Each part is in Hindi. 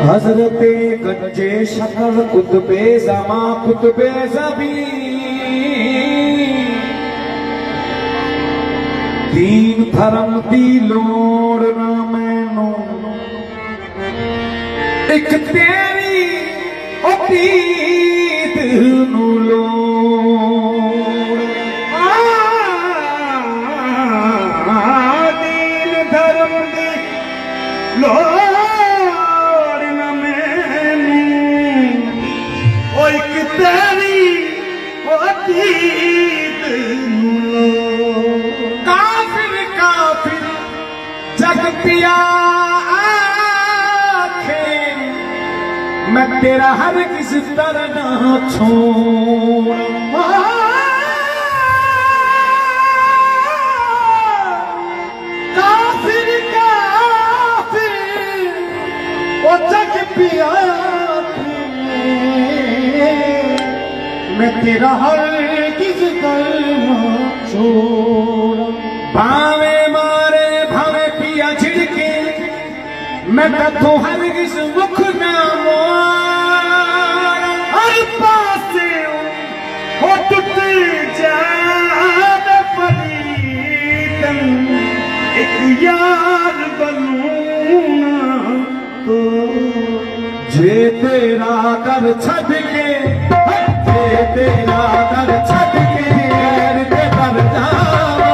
हजरते कच्चे शक्ल कुतबे जमा कुतबे ज़बी दीन धर्म दी लोड़ ना मैनू एक तेरी उम्मीद नू लोड़ दीन धर्म दी लोड़ ना मैनू एक तेरी उम्मीद नू लोड़ काफिर काफिर जग पिया मैं तेरा हर किस तरह ना छोड़ काफिर काफिर ओ जग पिया मैं तेरा हर किस तरह ना छोड़ भावे मारे भावे पिया छिड़के मैं तो हर किस मुख ना हर पासे हो टूट जाने परीतन एक यार बनूं तो जे तेरा कर छड़ के जे तेरा कर छड़ के गैर के कर जावा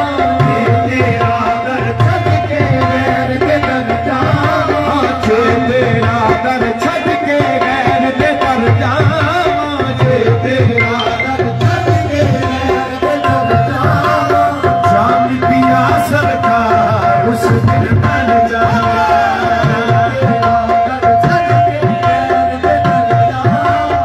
जे तेरा कर छड़ के गैर के कर जावा जे तेरा कर छड़ के गैर के कर जावा जे तेरा कर छड़ के गैर के कर जावा जान पिया सरकार उस दिन बन जावा तेरा कर छड़ के गैर के कर जावा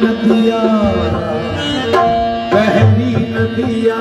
नदिया पहली नदिया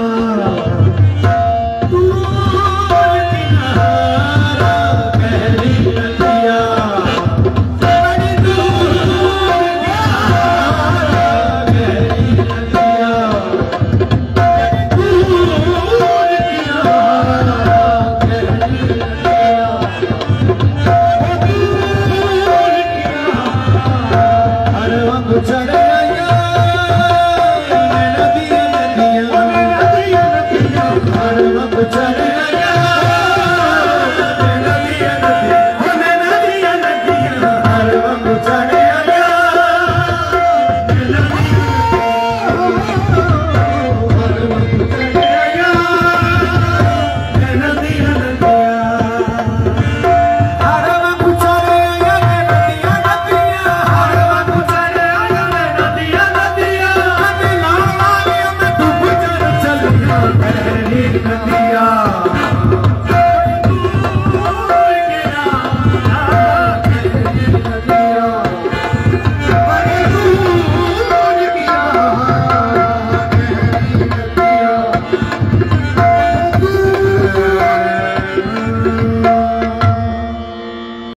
नदिया